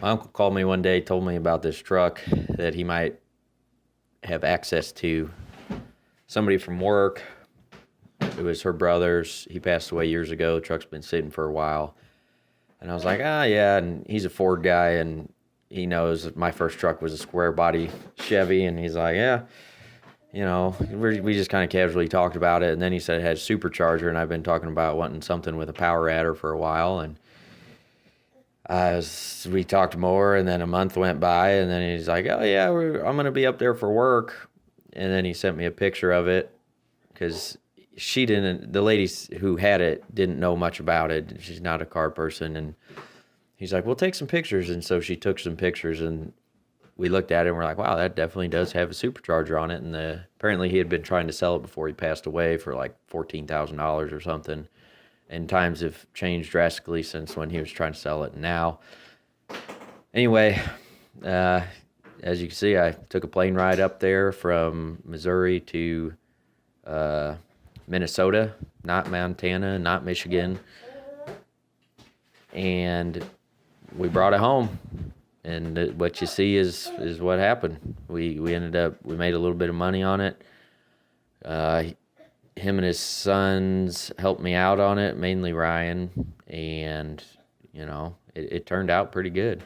My uncle called me one day, told me about this truck that he might have access to. Somebody from work, it was her brother's. He passed away years ago. The truck's been sitting for a while. And I was like, yeah. And he's a Ford guy, and he knows that my first truck was a square body Chevy. And he's like, yeah, we just kind of casually talked about it. And then he said it had a supercharger, and I've been talking about wanting something with a power adder for a while. And we talked more, and then a month went by, and then he's like, oh, yeah, I'm going to be up there for work. And then he sent me a picture of it because the lady who had it didn't know much about it. She's not a car person. And he's like, well, take some pictures. And so she took some pictures, and we looked at it, and we're like, wow, that definitely does have a supercharger on it. And apparently he had been trying to sell it before he passed away for like $14,000 or something. And times have changed drastically since when he was trying to sell it now. Anyway, as you can see, I took a plane ride up there from Missouri to Minnesota, not Montana, not Michigan. And we brought it home. And what you see is what happened. We made a little bit of money on it. Him and his sons helped me out on it, mainly Ryan, and it turned out pretty good.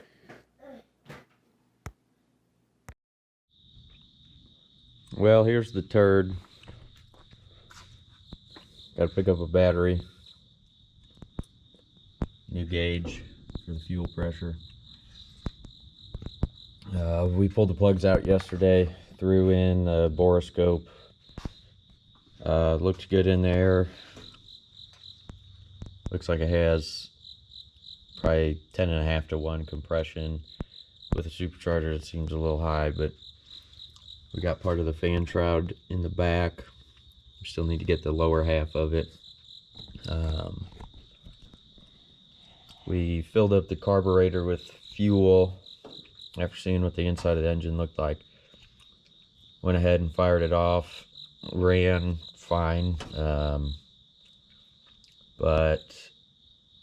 Well, here's the turd. Got to pick up a battery, new gauge for the fuel pressure. We pulled the plugs out yesterday, threw in a boroscope. Looked good in there. Looks like it has probably 10.5 to 1 compression. With a supercharger, it seems a little high, but we got part of the fan shroud in the back. We still need to get the lower half of it. We filled up the carburetor with fuel after seeing what the inside of the engine looked like. Went ahead and fired it off. Ran fine, but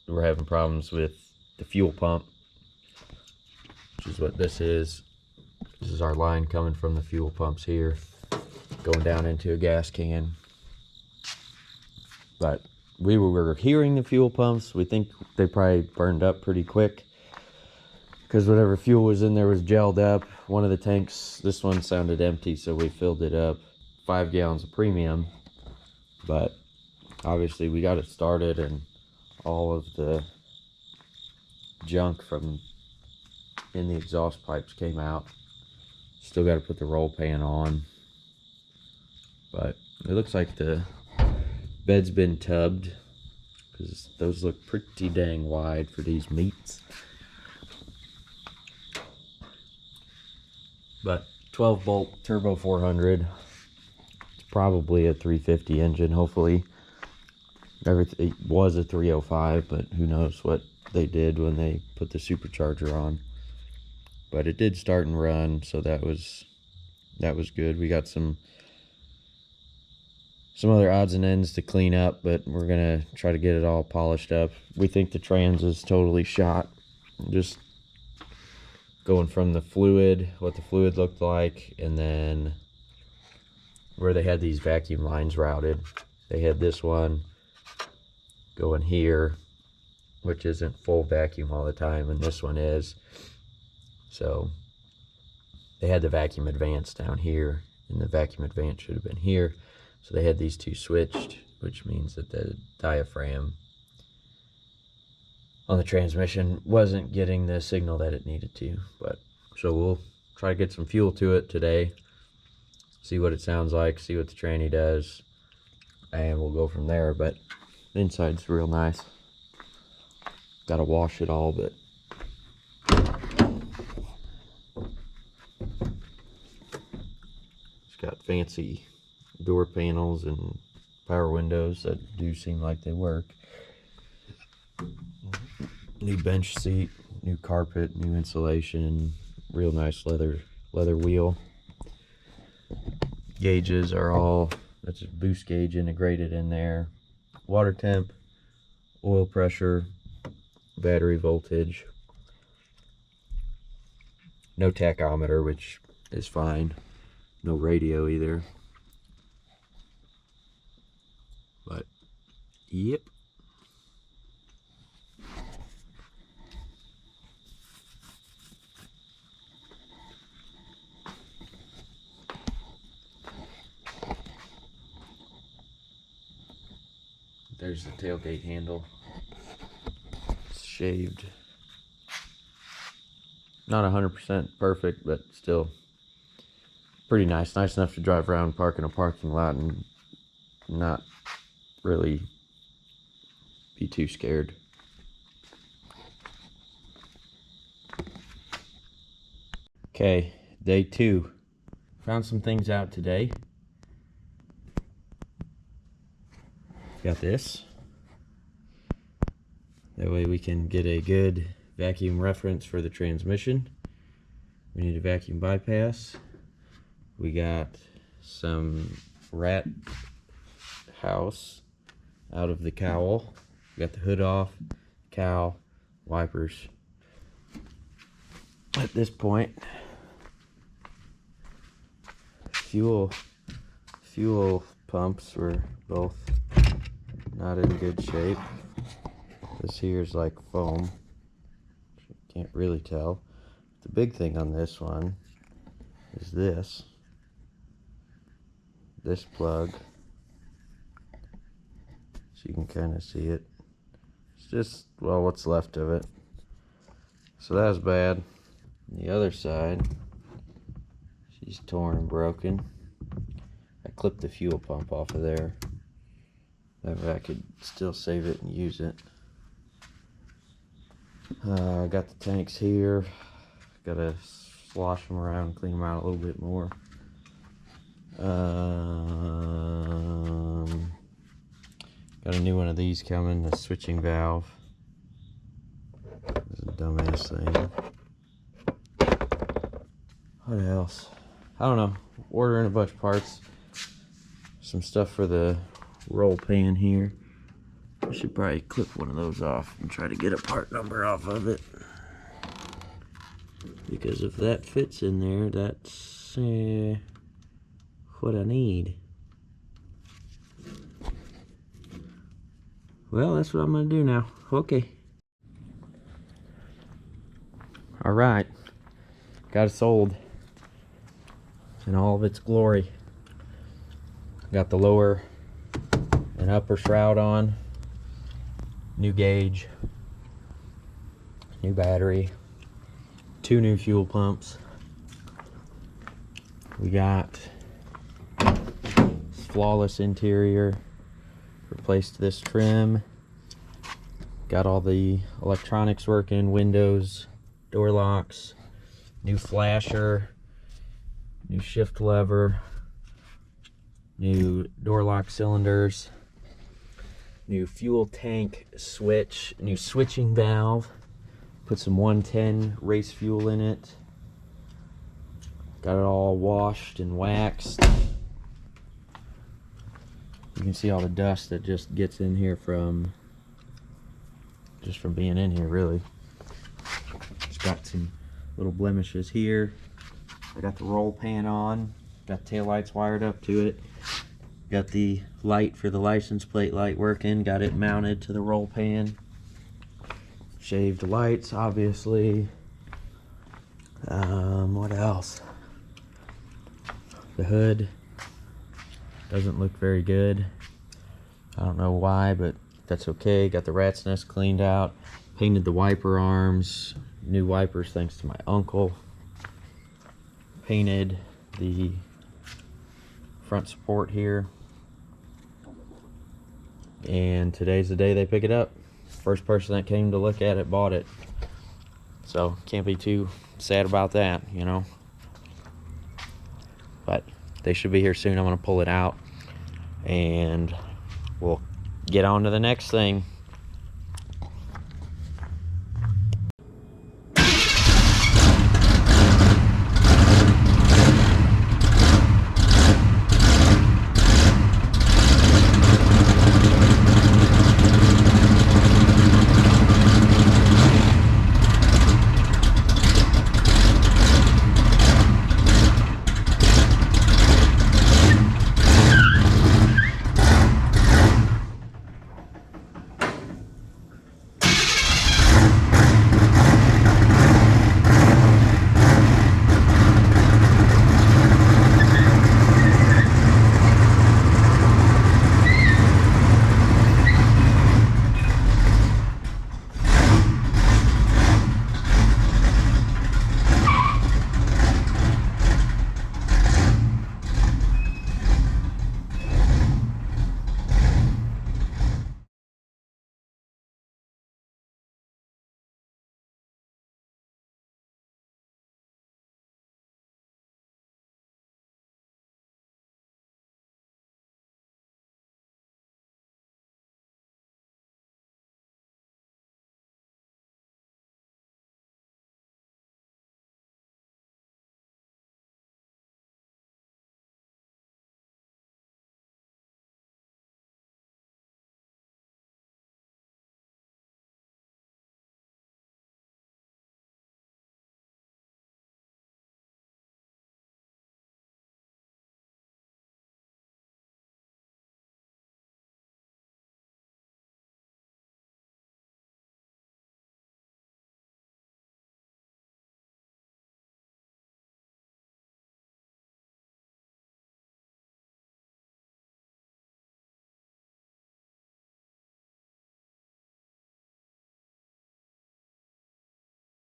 we're having problems with the fuel pump, which is what this is. This is our line coming from the fuel pumps here, going down into a gas can. But we were hearing the fuel pumps. We think they probably burned up pretty quick because whatever fuel was in there was gelled up. One of the tanks, this one sounded empty, so we filled it up. 5 gallons of premium, but obviously we got it started and all of the junk from in the exhaust pipes came out. Still got to put the roll pan on, but it looks like the bed's been tubbed because those look pretty dang wide for these meats. But 12 bolt turbo 400, probably a 350 engine. Hopefully everything was a 305, but who knows what they did when they put the supercharger on. But it did start and run, so that was good. We got some other odds and ends to clean up, but we're gonna try to get it all polished up. We think the trans is totally shot. Just going from the fluid, what the fluid looked like, and then where they had these vacuum lines routed. They had this one going here, which isn't full vacuum all the time, and this one is. So they had the vacuum advance down here, and the vacuum advance should have been here. So they had these two switched, which means that the diaphragm on the transmission wasn't getting the signal that it needed to. But so we'll try to get some fuel to it today, see what it sounds like, see what the tranny does, and we'll go from there. But the inside's real nice. Gotta wash it all, but it's got fancy door panels and power windows that do seem like they work. New bench seat, new carpet, new insulation, real nice leather wheel. Gauges are all, that's a boost gauge integrated in there. Water temp, oil pressure, battery voltage. No tachometer, which is fine. No radio either. But, yep. There's the tailgate handle. It's shaved. Not 100% perfect, but still pretty nice. Nice enough to drive around, park in a parking lot, and not really be too scared. Okay, day 2. Found some things out today. Got this. That way we can get a good vacuum reference for the transmission. We need a vacuum bypass. We got some rat house out of the cowl. We got the hood off, cowl, wipers. At this point, fuel pumps were both not in good shape. This here is like foam. Can't really tell. The big thing on this one is this plug. So you can kind of see it. It's just, well, what's left of it. So that was bad. The other side, she's torn and broken. I clipped the fuel pump off of there. That way I could still save it and use it. I got the tanks here. Gotta slosh them around, clean them out a little bit more. Got a new one of these coming, the switching valve. This is a dumbass thing. What else? I don't know. Ordering a bunch of parts. Some stuff for the roll pan here. I should probably clip one of those off and try to get a part number off of it. Because if that fits in there, that's what I need. Well, that's what I'm going to do now. Okay. Alright. Got it sold in all of its glory. Got the lower and upper shroud on. New gauge. New battery. 2 new fuel pumps. We got flawless interior. Replaced this trim. Got all the electronics working, windows, door locks, new flasher, new shift lever, new door lock cylinders, new fuel tank switch, new switching valve. Put some 110 race fuel in it. Got it all washed and waxed. You can see all the dust that just gets in here from being in here, really. Just got some little blemishes here. I got the roll pan on. Got tail lights wired up to it. Got the light for the license plate light working. Got it mounted to the roll pan. Shaved lights, obviously. What else? The hood doesn't look very good. I don't know why, but that's okay. Got the rat's nest cleaned out. Painted the wiper arms. New wipers thanks to my uncle. Painted the front support here. And today's the day they pick it up. First person that came to look at it bought it. So can't be too sad about that, you know. But they should be here soon. I'm going to pull it out and we'll get on to the next thing.